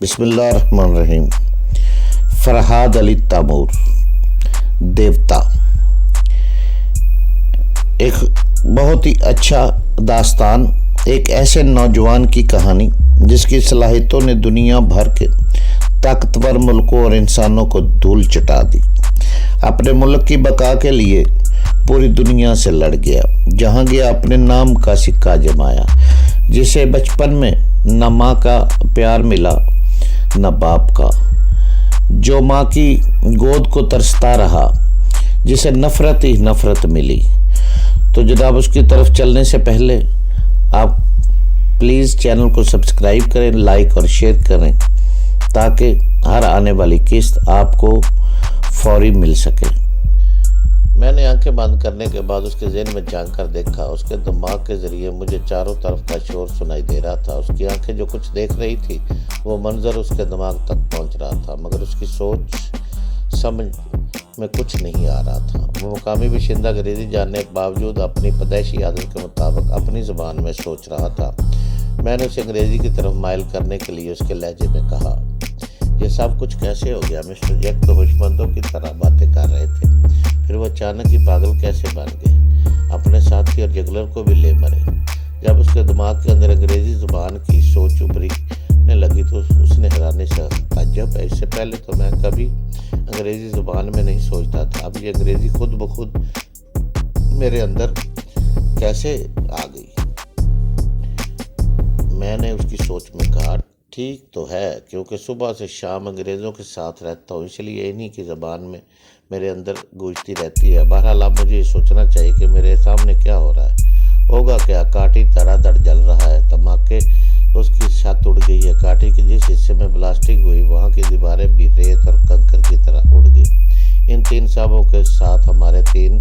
بسم اللہ الرحمن الرحیم۔ فرحاد علی تیمور، دیوتا، ایک بہت ہی اچھا داستان، ایک ایسے نوجوان کی کہانی جس کی صلاحیتوں نے دنیا بھر کے طاقتور ملکوں اور انسانوں کو دھول چٹا دی۔ اپنے ملک کی بقا کے لیے پوری دنیا سے لڑ گیا، جہاں گیا اپنے نام کا سکہ جمایا۔ جسے بچپن میں نہ ماں کا پیار ملا نہ باپ کا، جو ماں کی گود کو ترستا رہا، جسے نفرت ہی نفرت ملی۔ تو جناب، اس کی طرف چلنے سے پہلے آپ پلیز چینل کو سبسکرائب کریں، لائک اور شیئر کریں، تاکہ ہر آنے والی قسط آپ کو فوری مل سکے۔ میں نے آنکھیں بند کرنے کے بعد اس کے ذہن میں جھانک کر دیکھا۔ اس کے دماغ کے ذریعے مجھے چاروں طرف کا شور سنائی دے رہا تھا۔ اس کی آنکھیں جو کچھ دیکھ رہی تھی، وہ منظر اس کے دماغ تک پہنچ رہا تھا، مگر اس کی سوچ سمجھ میں کچھ نہیں آ رہا تھا۔ وہ مقامی باشندہ انگریزی جاننے کے باوجود اپنی پیدائشی عادت کے مطابق اپنی زبان میں سوچ رہا تھا۔ میں نے اسے انگریزی کی طرف مائل کرنے کے لیے اس کے لہجے میں کہا، یہ سب کچھ کیسے ہو گیا؟ مسٹر جیک تو ہوشمندوں کی طرح باتیں کر رہے تھے، پھر وہ اچانک ہی پاگل کیسے بن گئے؟ اپنے ساتھی اور جگلر کو بھی لے مرے۔ جب اس کے دماغ کے اندر انگریزی زبان کی سوچ ابھرنے لگی تو اس نے حیرانی سے تعجب ہے، اس سے پہلے تو میں کبھی انگریزی زبان میں نہیں سوچتا تھا، اب یہ انگریزی خود بخود میرے اندر کیسے آ گئی؟ میں نے اس کی سوچ میں کہا، ٹھیک تو ہے، کیونکہ صبح سے شام انگریزوں کے ساتھ رہتا ہوں، اس لیے انہی کی زبان میں میرے اندر گونجتی رہتی ہے۔ بہرحال اب مجھے یہ سوچنا چاہیے کہ میرے سامنے کیا ہو رہا ہے۔ ہوگا کیا؟ کاٹی دھڑا دھڑ جل رہا ہے، دھماکے اس کی چھت اڑ گئی ہے۔ کاٹی کے جس حصے میں بلاسٹنگ ہوئی، وہاں کی دیواریں بھی ریت اور کنکر کی طرح اڑ گئی۔ ان 3 شبوں کے ساتھ ہمارے 3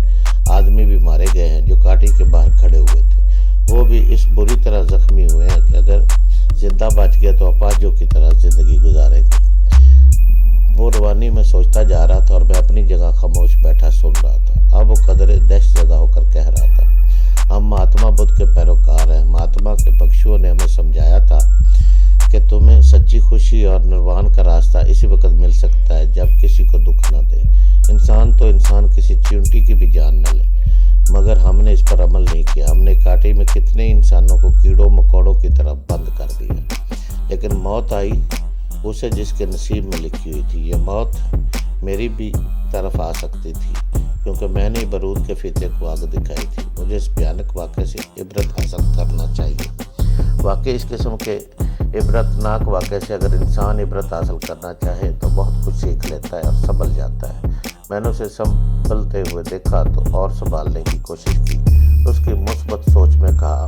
آدمی بھی مارے گئے ہیں جو کاٹی کے باہر کھڑے ہوئے تھے۔ وہ بھی اس بری طرح زخمی ہوئے ہیں کہ اگر زندہ بچ گیا تو اپاہجوں کی طرح زندگی گزاریں گے۔ وہ روانی میں سوچتا جا رہا تھا اور میں اپنی جگہ خاموش بیٹھا سن رہا تھا۔ اب وہ قدرے دہشت زدہ ہو کر کہہ رہا تھا، ہم مہاتما بدھ کے پیروکار ہیں۔ مہاتما کے بخشوؤں نے ہمیں سمجھایا تھا کہ تمہیں سچی خوشی اور نروان کا راستہ اسی وقت مل سکتا ہے جب کسی کو دکھ نہ دے۔ انسان تو انسان کسی چیونٹی کی بھی جان نہ لے، مگر ہم نے اس پر عمل نہیں کیا۔ ہم نے کاٹی میں کتنے انسانوں کو کیڑوں مکوڑوں کی طرح بند کر دیا، لیکن موت آئی اسے جس کے نصیب میں لکھی ہوئی تھی۔ یہ موت میری بھی طرف آ سکتی تھی، کیونکہ میں نے بارود کے فیتے کو آگ دکھائی تھی۔ مجھے اس بھیانک واقعے سے عبرت حاصل کرنا چاہیے۔ واقعی اس قسم کے عبرتناک واقعے سے اگر انسان عبرت حاصل کرنا چاہے تو بہت کچھ سیکھ لیتا ہے اور سنبھل جاتا ہے۔ میں نے اسے سنبھلتے ہوئے دیکھا تو اور سنبھالنے کی کوشش کی۔ اس کی مثبت سوچ میں کہا،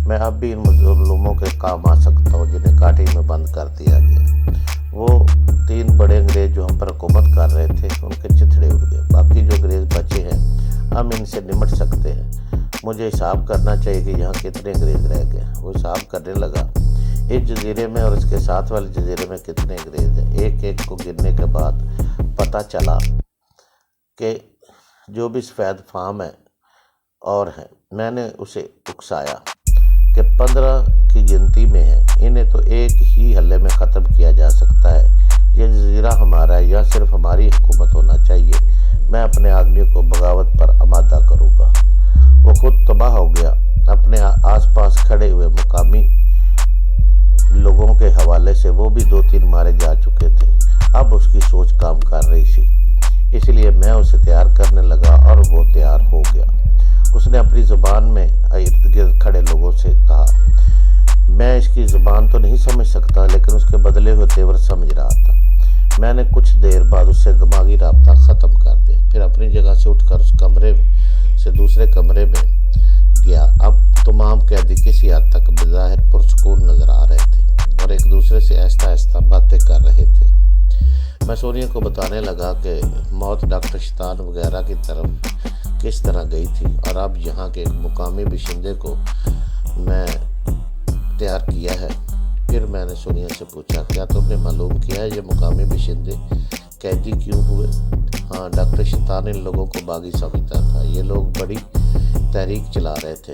میں اب بھی ان مظلوموں کے کام آ سکتا ہوں جنہیں کاٹی میں بند کر دیا گیا۔ وہ 3 بڑے انگریز جو ہم پر حکومت کر رہے تھے، ان کے چتھڑے اڑ گئے۔ باقی جو انگریز بچے ہیں، ہم ان سے نمٹ سکتے ہیں۔ مجھے حساب کرنا چاہیے کہ یہاں کتنے انگریز رہ گئے۔ وہ حساب کرنے لگا، اس جزیرے میں اور اس کے ساتھ والے جزیرے میں کتنے انگریز ہیں۔ ایک ایک کو گننے کے بعد پتہ چلا کہ جو بھی سفید فام ہے اور ہیں۔ میں نے اسے اکسایا کہ 15 کی گنتی میں ہیں، انہیں تو ایک ہی حلے میں ختم کیا جا سکتا ہے۔ یہ جزیرہ ہمارا ہے، یہاں صرف ہماری حکومت ہونا چاہیے۔ میں اپنے آدمیوں کو بغاوت پر آمادہ کروں گا۔ وہ خود تباہ ہو گیا۔ اپنے آس پاس کھڑے ہوئے مقامی لوگوں کے حوالے سے وہ بھی 2-3 مارے جا چکے تھے۔ اب اس کی سوچ کام کر رہی تھی، اس لیے میں اسے تیار کرنے لگا اور وہ تیار ہو گیا۔ اس نے اپنی زبان میں ارد گرد کھڑے لوگوں سے کہا، میں اس کی زبان تو نہیں سمجھ سکتا، لیکن اس کے بدلے ہوئے تیور سمجھ رہا تھا۔ میں نے کچھ دیر بعد اس سے دماغی رابطہ ختم کر دیا، پھر اپنی جگہ سے اٹھ کر اس کمرے سے دوسرے کمرے میں گیا۔ اب تمام قیدی کسی حد تک بظاہر پرسکون نظر آ رہے تھے اور ایک دوسرے سے آہستہ آہستہ باتیں کر رہے تھے۔ میں سونیا کو بتانے لگا کہ موت ڈاکٹر شیطان وغیرہ کی طرف کس طرح گئی تھی، اور اب یہاں کے ایک مقامی باشندے کو میں تیار کیا ہے۔ پھر میں نے سونیا سے پوچھا، کیا تم نے معلوم کیا ہے یہ مقامی باشندے قیدی کیوں ہوئے؟ ہاں، ڈاکٹر شیطان ان لوگوں کو باغی سمجھتا تھا۔ یہ لوگ بڑی تحریک چلا رہے تھے،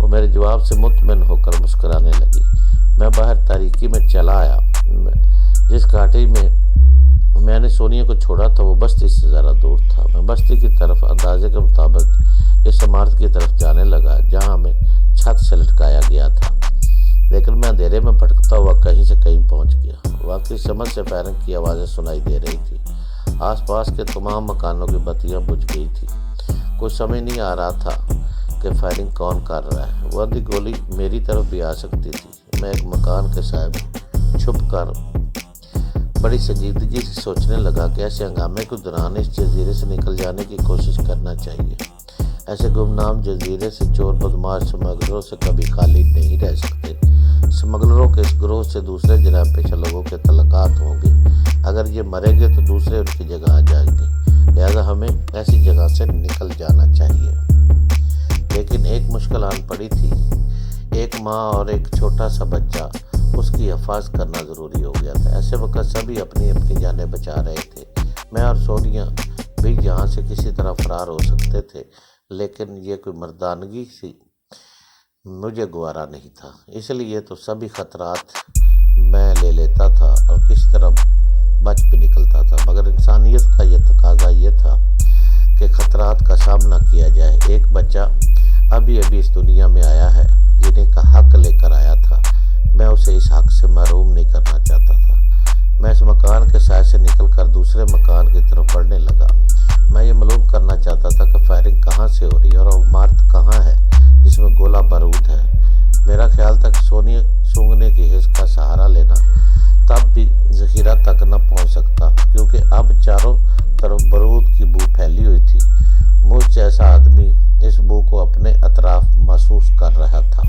وہ میرے جواب سے مطمئن ہو کر مسکرانے لگی۔ میں باہر تاریکی میں چلا آیا۔ جس گھاٹی میں میں نے سونیا کو چھوڑا تھا وہ بستی سے ذرا دور تھا۔ میں بستی کی طرف اندازے کے مطابق اس عمارت کی طرف جانے لگا جہاں ہمیں چھت سے لٹکایا گیا تھا، لیکن میں اندھیرے میں بھٹکتا ہوا کہیں سے کہیں پہنچ گیا۔ واقعی سمجھ سے فائرنگ کی آوازیں سنائی دے رہی تھی۔ آس پاس کے تمام مکانوں کی بتیاں بجھ گئی تھی۔ کچھ سمجھ نہیں آ رہا تھا کہ فائرنگ کون کر رہا ہے۔ وہ آدھی گولی میری طرف بھی آ سکتی تھی۔ میں ایک مکان کے سائے میں چھپ کر بڑی سنجیدگی سے سوچنے لگا کہ ایسے ہنگامے کے دوران اس جزیرے سے نکل جانے کی کوشش کرنا چاہیے۔ ایسے گمنام جزیرے سے چور بدماش سمگلروں سے کبھی خالی نہیں رہ سکتے۔ سمگلروں کے اس گروہ سے دوسرے جرائم پیشہ لوگوں کے تعلقات ہوں گے۔ اگر یہ مریں گے تو دوسرے ان کی جگہ آ جائیں گے، لہذا ہمیں ایسی جگہ سے نکل جانا چاہیے۔ لیکن ایک مشکل آن پڑی تھی۔ ایک ماں اور ایک چھوٹا سا بچہ، اس کی حفاظت کرنا ضروری ہو گیا تھا۔ ایسے وقت سبھی اپنی اپنی جانیں بچا رہے تھے۔ میں اور سونیا بھی یہاں سے کسی طرح فرار ہو سکتے تھے، لیکن یہ کوئی مردانگی سی مجھے گوارا نہیں تھا۔ اس لیے تو سبھی خطرات میں لے لیتا تھا اور کسی طرح بچ بھی نکلتا تھا، مگر انسانیت کا یہ تقاضا یہ تھا کہ خطرات کا سامنا کیا جائے۔ ایک بچہ ابھی اس دنیا میں آیا ہے، جینے کا حق لے کر آیا تھا۔ میں اسے اس حق سے محروم نہیں کرنا چاہتا تھا۔ میں اس مکان کے سائے سے نکل کر دوسرے مکان کی طرف بڑھنے لگا۔ میں یہ معلوم کرنا چاہتا تھا کہ فائرنگ کہاں سے ہو رہی ہے اور عمارت کہاں ہے جس میں گولہ بارود ہے۔ میرا خیال تھا کہ سونیا سونگنے کی حس کا سہارا لینا تب بھی ذخیرہ تک نہ پہنچ سکتا، کیونکہ اب چاروں طرف بارود کی بو پھیلی ہوئی تھی۔ مجھ جیسا آدمی اس بو کو اپنے اطراف محسوس کر رہا تھا۔